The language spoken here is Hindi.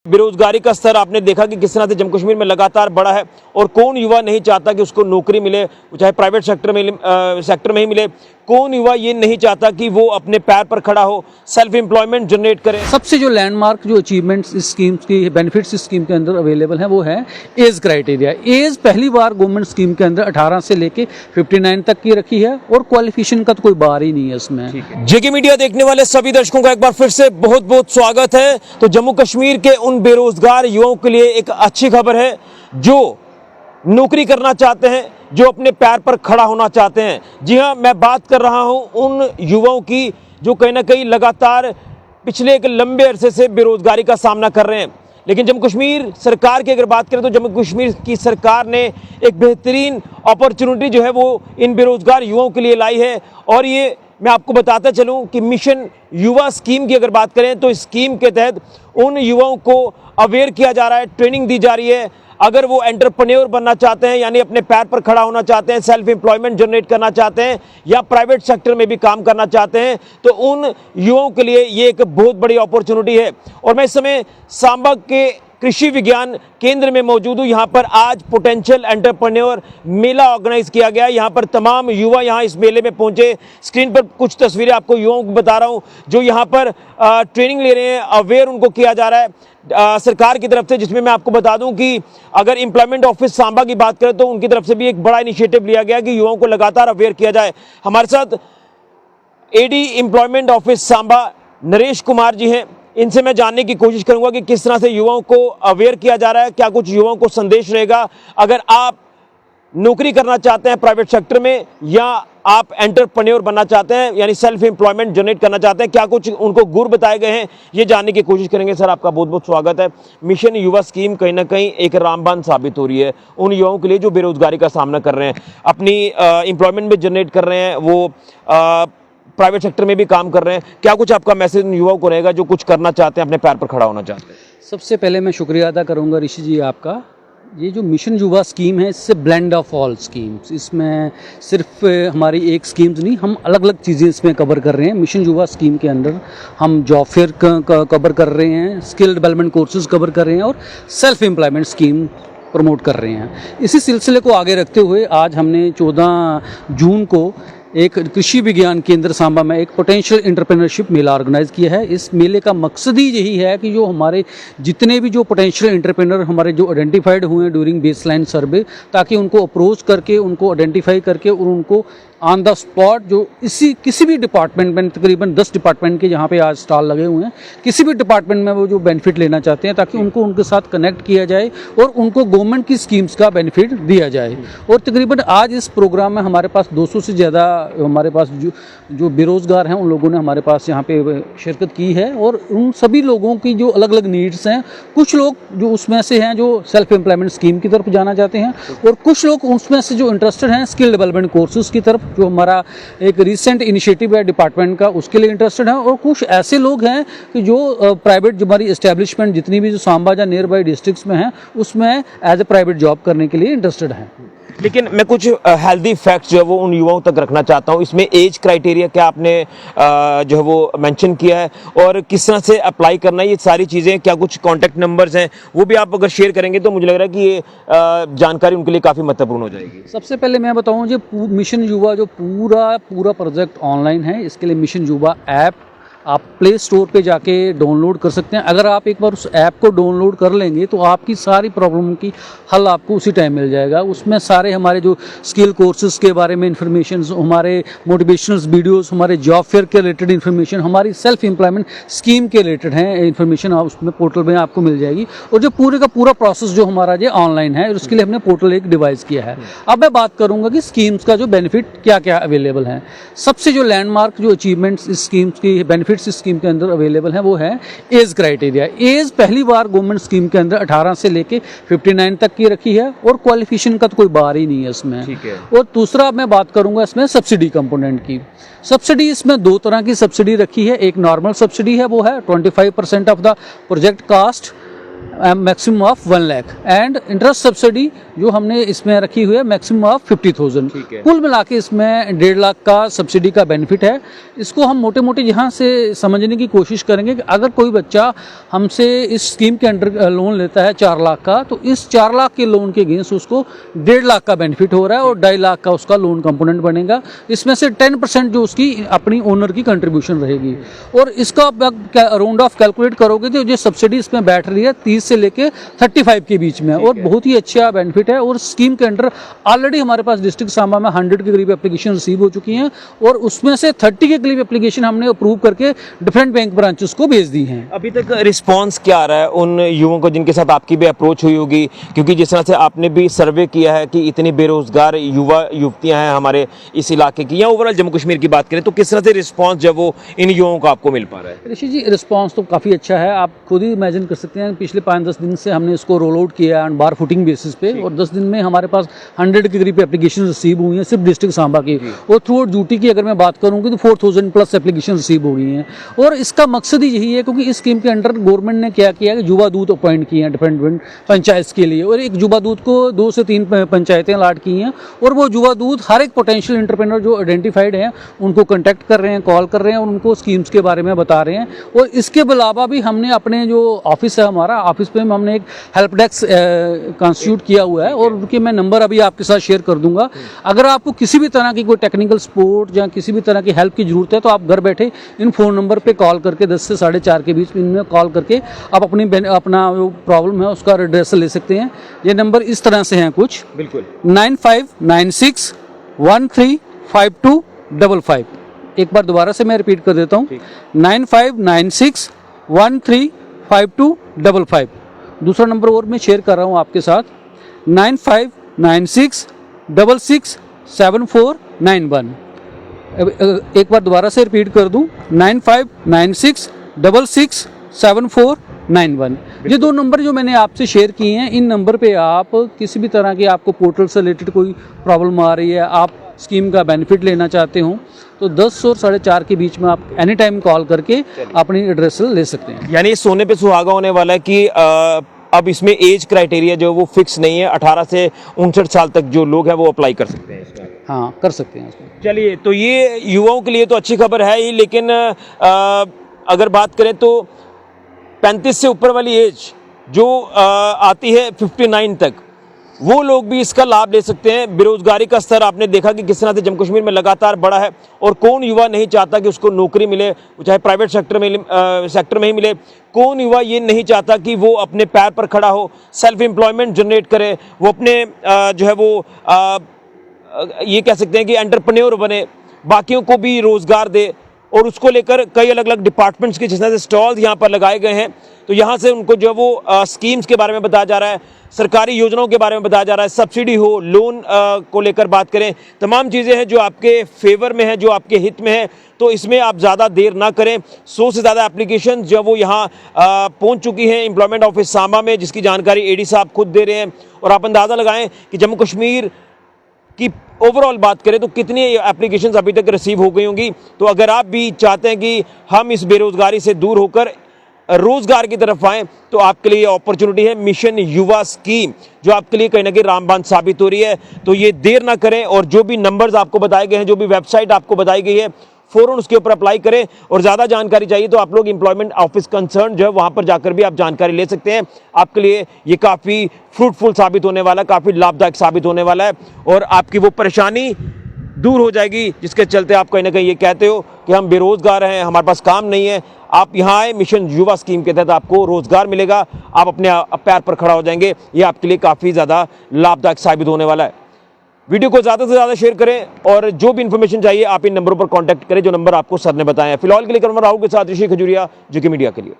बेरोजगारी का स्तर आपने देखा कि किस तरह से जम्मू कश्मीर में लगातार बढ़ा है और कौन युवा नहीं चाहता कि उसको नौकरी मिले, चाहे प्राइवेट सेक्टर में ही मिले। कौन युवा ये नहीं चाहता कि वो अपने पैर पर खड़ा हो, सेल्फ एम्प्लॉयमेंट जनरेट करे। सबसे जो लैंडमार्क जो अचीवमेंट्स इस स्कीम्स की बेनिफिट्स इस स्कीम के अंदर अवेलेबल है वो है एज क्राइटेरिया। एज पहली बार गवर्नमेंट स्कीम के अंदर 18 से लेके 59 तक की रखी है और क्वालिफिकेशन का तो कोई बार ही नहीं है इसमें। जेके मीडिया देखने वाले सभी दर्शकों का एक बार फिर से बहुत बहुत स्वागत है। तो जम्मू कश्मीर के उन बेरोजगार युवाओं के लिए एक अच्छी खबर है जो नौकरी करना चाहते हैं, जो अपने पैर पर खड़ा होना चाहते हैं। जी हाँ, मैं बात कर रहा हूं उन युवाओं की जो कहीं ना कहीं लगातार पिछले एक लंबे अरसे से बेरोजगारी का सामना कर रहे हैं। लेकिन जम्मू कश्मीर सरकार की अगर बात करें तो जम्मू कश्मीर की सरकार ने एक बेहतरीन अपॉर्चुनिटी जो है वो इन बेरोजगार युवाओं के लिए लाई है। और ये मैं आपको बताता चलूं कि मिशन युवा स्कीम की अगर बात करें तो इस स्कीम के तहत उन युवाओं को अवेयर किया जा रहा है, ट्रेनिंग दी जा रही है। अगर वो एंटरप्रेन्योर बनना चाहते हैं, यानी अपने पैर पर खड़ा होना चाहते हैं, सेल्फ एम्प्लॉयमेंट जनरेट करना चाहते हैं या प्राइवेट सेक्टर में भी काम करना चाहते हैं, तो उन युवाओं के लिए ये एक बहुत बड़ी अपॉर्चुनिटी है। और मैं इस समय सांबा के कृषि विज्ञान केंद्र में मौजूद हूँ। यहाँ पर आज पोटेंशियल एंटरप्रेन्योर मेला ऑर्गेनाइज किया गया है। यहाँ पर तमाम युवा यहाँ इस मेले में पहुँचे। स्क्रीन पर कुछ तस्वीरें आपको युवाओं को बता रहा हूँ जो यहाँ पर ट्रेनिंग ले रहे हैं, अवेयर उनको किया जा रहा है सरकार की तरफ से, जिसमें मैं आपको बता दूं कि अगर एम्प्लॉयमेंट ऑफिस सांबा की बात करें तो उनकी तरफ से भी एक बड़ा इनिशिएटिव लिया गया कि युवाओं को लगातार अवेयर किया जाए। हमारे साथ AD employment office Samba Naresh Kumar ji हैं। इनसे मैं जानने की कोशिश करूंगा कि किस तरह से युवाओं को अवेयर किया जा रहा है, क्या कुछ युवाओं को संदेश रहेगा। अगर आप नौकरी करना चाहते हैं प्राइवेट सेक्टर में या आप एंटरप्रेन्योर बनना चाहते हैं यानी सेल्फ एम्प्लॉयमेंट जनरेट करना चाहते हैं, क्या कुछ उनको गुर बताए गए हैं, ये जानने की कोशिश करेंगे। सर, आपका बहुत बहुत स्वागत है। मिशन युवा स्कीम कहीं ना कहीं एक रामबाण साबित हो रही है उन युवाओं के लिए जो बेरोजगारी का सामना कर रहे हैं, अपनी एम्प्लॉयमेंट भी जनरेट कर रहे हैं, वो प्राइवेट सेक्टर में भी काम कर रहे हैं। क्या कुछ आपका मैसेज उन युवाओं को रहेगा जो कुछ करना चाहते हैं, अपने पैर पर खड़ा होना चाहते हैं? सबसे पहले मैं शुक्रिया अदा करूंगा ऋषि जी आपका। ये जो मिशन युवा स्कीम है इससे ब्लेंड ऑफ ऑल स्कीम्स, इसमें सिर्फ हमारी एक स्कीम्स नहीं, हम अलग अलग चीज़ें इसमें कवर कर रहे हैं। मिशन युवा स्कीम के अंदर हम जॉब फेयर कवर कर रहे हैं, स्किल डेवलपमेंट कोर्सेज कवर कर रहे हैं और सेल्फ एम्प्लॉयमेंट स्कीम प्रमोट कर रहे हैं। इसी सिलसिले को आगे रखते हुए आज हमने 14 जून को एक कृषि विज्ञान केंद्र सांबा में एक पोटेंशियल एंटरप्रेन्योरशिप मेला ऑर्गेनाइज किया है। इस मेले का मकसद ही यही है कि जो हमारे जितने भी जो पोटेंशियल एंटरप्रेन्योर हमारे जो आइडेंटिफाइड हुए हैं ड्यूरिंग बेसलाइन सर्वे, ताकि उनको अप्रोच करके, उनको आइडेंटिफाई करके और उनको ऑन द स्पॉट जो किसी भी डिपार्टमेंट में, तकरीबन 10 डिपार्टमेंट के यहाँ पे आज स्टॉल लगे हुए हैं, किसी भी डिपार्टमेंट में वो जो बेनिफिट लेना चाहते हैं ताकि उनको उनके साथ कनेक्ट किया जाए और उनको गवर्नमेंट की स्कीम्स का बेनिफिट दिया जाए। और तकरीबन आज इस प्रोग्राम में हमारे पास 200 से ज़्यादा हमारे पास जो बेरोज़गार हैं उन लोगों ने हमारे पास यहाँ पे शिरकत की है। और उन सभी लोगों की जो अलग अलग नीड्स हैं, कुछ लोग जो उसमें से हैं जो सेल्फ एम्प्लॉयमेंट स्कीम की तरफ जाना चाहते हैं और कुछ लोग उसमें से जो इंटरेस्टेड हैं स्किल डेवलपमेंट कोर्सेज की तरफ, जो हमारा एक रिसेंट इनिशिएटिव है डिपार्टमेंट का, उसके लिए इंटरेस्टेड हैं। और कुछ ऐसे लोग हैं कि जो प्राइवेट जो हमारी एस्टेब्लिशमेंट जितनी भी जो सांबा या नियर बाई डिस्ट्रिक्ट्स में हैं उसमें एज ए प्राइवेट जॉब करने के लिए इंटरेस्टेड हैं। लेकिन मैं कुछ हेल्दी फैक्ट्स जो है वो उन युवाओं तक रखना चाहता हूँ। इसमें एज क्राइटेरिया क्या आपने जो है वो मेंशन किया है और किस तरह से अप्लाई करना है, ये सारी चीज़ें, क्या कुछ कॉन्टैक्ट नंबर्स हैं वो भी आप अगर शेयर करेंगे तो मुझे लग रहा है कि ये जानकारी उनके लिए काफ़ी महत्वपूर्ण हो जाएगी। सबसे पहले मैं बताऊँ जो मिशन युवा जो पूरा प्रोजेक्ट ऑनलाइन है, इसके लिए मिशन युवा ऐप आप प्ले स्टोर पे जाके डाउनलोड कर सकते हैं। अगर आप एक बार उस ऐप को डाउनलोड कर लेंगे तो आपकी सारी प्रॉब्लम की हल आपको उसी टाइम मिल जाएगा। उसमें सारे हमारे जो स्किल कोर्सेज के बारे में इंफॉर्मेशन, हमारे मोटिवेशनल वीडियोस, हमारे जॉब फेयर के रिलेटेड इन्फॉर्मेशन, हमारी सेल्फ एम्प्लॉयमेंट स्कीम के रिलेटेड हैं इन्फॉर्मेशन आप उसमें पोर्टल में आपको मिल जाएगी। और जो पूरे का पूरा प्रोसेस जो हमारा ये ऑनलाइन है, उसके लिए हमने पोर्टल एक डिवाइस किया है। अब मैं बात करूँगा कि स्कीम्स का जो बेनिफिट क्या क्या अवेलेबल हैं। सबसे जो लैंडमार्क जो अचीवमेंट्स इस स्कीम्स की बेनिफिट इस स्कीम के अंदर अवेलेबल है वो है एज क्राइटेरिया। एज पहली बार गवर्नमेंट स्कीम के अंदर 18 से लेके 59 तक की रखी है और क्वालिफिकेशन का तो कोई बार ही नहीं है इसमें। ठीक है। और दूसरा मैं बात करूंगा इसमें सब्सिडी कंपोनेंट की। सब्सिडी इसमें 2 तरह की सब्सिडी रखी है। एक नॉर्मल सब्सिडी है, वो है 25% of the project cost maximum of 1 lakh and interest subsidy जो हमने इसमें रखी हुई है मैक्सिमम ऑफ 50,000। कुल मिला के इसमें 1.5 लाख का सब्सिडी का बेनिफिट है। इसको हम मोटे मोटे यहाँ से समझने की कोशिश करेंगे कि अगर कोई बच्चा हमसे इस स्कीम के अंडर लोन लेता है 4 लाख का, तो इस 4 लाख के लोन के अगेंस्ट उसको 1.5 लाख का बेनिफिट हो रहा है और 2.5 लाख का उसका लोन कंपोनेंट बनेगा। इसमें से 10% जो उसकी अपनी ओनर की कंट्रीब्यूशन रहेगी और इसका राउंड ऑफ कैलकुलेट करोगे तो जो सब्सिडी इसमें बैठ रही है 30 से लेके 35 के बीच में और बहुत ही अच्छा बेनिफिट है। और स्कीम के अंडर ऑलरेडी हमारे पास डिस्ट्रिक्ट सांबा में 100 के करीब एप्लीकेशन रिसीव हो चुकी हैं और उसमें से 30 के करीब एप्लीकेशन हमने अप्रूव करके डिफरेंट बैंक ब्रांचेस को भेज दी हैं। अभी तक रिस्पांस क्या आ रहा है उन युवाओं को जिनके साथ आपकी भी अप्रोच हुई होगी, क्योंकि जिस तरह से आपने भी सर्वे किया है कि इतनी बेरोजगार युवा युवतियां हैं हमारे इस इलाके की या ओवरऑल जम्मू कश्मीर की बात करें, तो किस तरह से रिस्पांस जब वो इन युवाओं को आपको मिल पा रहा है? ऋषि जी, रिस्पांस तो काफ़ी अच्छा है। आप खुद ही इमेजिन कर सकते हैं पिछले 5-10 दिन से हमने इसको रोल आउट किया है बार फुटिंग बेसिस पे और 10 दिन में हमारे पास 100 के करीब एप्लीकेशन रिसीव हुई हैं सिर्फ डिस्ट्रिक्ट सांबा की। और थ्रू आउट ड्यूटी की अगर मैं बात करूँगी तो 4000 प्लस एप्लीकेशन रिसीव हो गई हैं। और इसका मकसद ही यही है क्योंकि इस स्कीम के अंडर गवर्नमेंट ने क्या किया कि युवा दूत अपॉइंट किए हैं डिफरेंट पंचायत के लिए और एक युवा दूत को 2 से 3 पंचायतें अलॉट की हैं और वो युवा दूत हर एक पोटेंशियल एंटरप्रेन्योर जो आइडेंटिफाइड हैं उनको कॉन्टैक्ट कर रहे हैं, कॉल कर रहे हैं और उनको स्कीम्स के बारे में बता रहे हैं। और इसके अलावा भी हमने अपने जो ऑफिस है हमारा ऑफिस पे हमने एक हेल्प डेस्क कॉन्स्टिट्यूट किया हुआ है और उनके मैं नंबर अभी आपके साथ शेयर कर दूंगा। अगर आपको किसी भी तरह की कोई टेक्निकल सपोर्ट या किसी भी तरह की हेल्प की जरूरत है तो आप घर बैठे इन फ़ोन नंबर पे कॉल करके 10 से 4:30 के बीच में कॉल करके आप अपना जो प्रॉब्लम है उसका एड्रेस ले सकते हैं। ये नंबर इस तरह से हैं कुछ, बिल्कुल 9596135255। एक बार दोबारा से मैं रिपीट कर देता हूँ 9596135255। दूसरा नंबर और मैं शेयर कर रहा हूँ आपके साथ 9596667491। एक बार दोबारा से रिपीट कर दूँ 9596667491। ये 2 नंबर जो मैंने आपसे शेयर किए हैं, इन नंबर पे आप किसी भी तरह की आपको पोर्टल से रिलेटेड कोई प्रॉब्लम आ रही है, आप स्कीम का बेनिफिट लेना चाहते हो तो 10 और 4:30 के बीच में आप एनी टाइम कॉल करके अपनी एड्रेस ले सकते हैं। यानी सोने पे सुहागा होने वाला है कि अब इसमें एज क्राइटेरिया जो वो फिक्स नहीं है, 18 से 59 साल तक जो लोग हैं वो अप्लाई कर सकते हैं इसमें। हाँ, कर सकते हैं इसमें। चलिए, तो ये युवाओं के लिए तो अच्छी खबर है ही, लेकिन अगर बात करें तो 35 से ऊपर वाली एज जो आती है 59 तक, वो लोग भी इसका लाभ ले सकते हैं। बेरोजगारी का स्तर आपने देखा कि किस तरह से जम्मू कश्मीर में लगातार बढ़ा है और कौन युवा नहीं चाहता कि उसको नौकरी मिले, चाहे प्राइवेट सेक्टर में ही मिले। कौन युवा ये नहीं चाहता कि वो अपने पैर पर खड़ा हो, सेल्फ एम्प्लॉयमेंट जनरेट करे, वो अपने जो है वो ये कह सकते हैं कि एंटरप्रेन्योर बने, बाकियों को भी रोजगार दे। और उसको लेकर कई अलग अलग डिपार्टमेंट्स के जिस तरह से स्टॉल्स यहाँ पर लगाए गए हैं, तो यहाँ से उनको जो वो स्कीम्स के बारे में बताया जा रहा है, सरकारी योजनाओं के बारे में बताया जा रहा है, सब्सिडी हो, लोन को लेकर बात करें, तमाम चीज़ें हैं जो आपके फेवर में है, जो आपके हित में है। तो इसमें आप ज़्यादा देर ना करें। 100 से ज़्यादा एप्लीकेशन जो वो यहाँ पहुँच चुकी हैं एम्प्लॉयमेंट ऑफिस सांबा में, जिसकी जानकारी एडी साहब खुद दे रहे हैं। और आप अंदाज़ा लगाएं कि जम्मू कश्मीर की ओवरऑल बात करें तो कितनी एप्लीकेशंस अभी तक रिसीव हो गई होंगी। तो अगर आप भी चाहते हैं कि हम इस बेरोजगारी से दूर होकर रोजगार की तरफ आएं, तो आपके लिए अपॉर्चुनिटी है मिशन युवा स्कीम, जो आपके लिए कहीं ना कहीं रामबाण साबित हो रही है। तो ये देर ना करें और जो भी नंबर्स आपको बताए गए हैं, जो भी वेबसाइट आपको बताई गई है, फौरन उसके ऊपर अप्लाई करें। और ज़्यादा जानकारी चाहिए तो आप लोग एम्प्लॉयमेंट ऑफिस कंसर्न जो है वहाँ पर जाकर भी आप जानकारी ले सकते हैं। आपके लिए ये काफ़ी फ्रूटफुल साबित होने वाला है, काफ़ी लाभदायक साबित होने वाला है और आपकी वो परेशानी दूर हो जाएगी जिसके चलते आप कहीं ना कहीं ये कहते हो कि हम बेरोजगार हैं, हमारे पास काम नहीं है। आप यहाँ आए, मिशन युवा स्कीम के तहत आपको रोजगार मिलेगा, आप अपने पैर पर खड़ा हो जाएंगे। ये आपके लिए काफ़ी ज़्यादा लाभदायक साबित होने वाला है। वीडियो को ज़्यादा से ज़्यादा शेयर करें और जो भी इन्फॉर्मेशन चाहिए आप इन नंबरों पर कांटेक्ट करें जो नंबर आपको सर ने बताए हैं। फिलहाल के लिए राहुल के साथ ऋषि खजूरिया, जो कि मीडिया के लिए।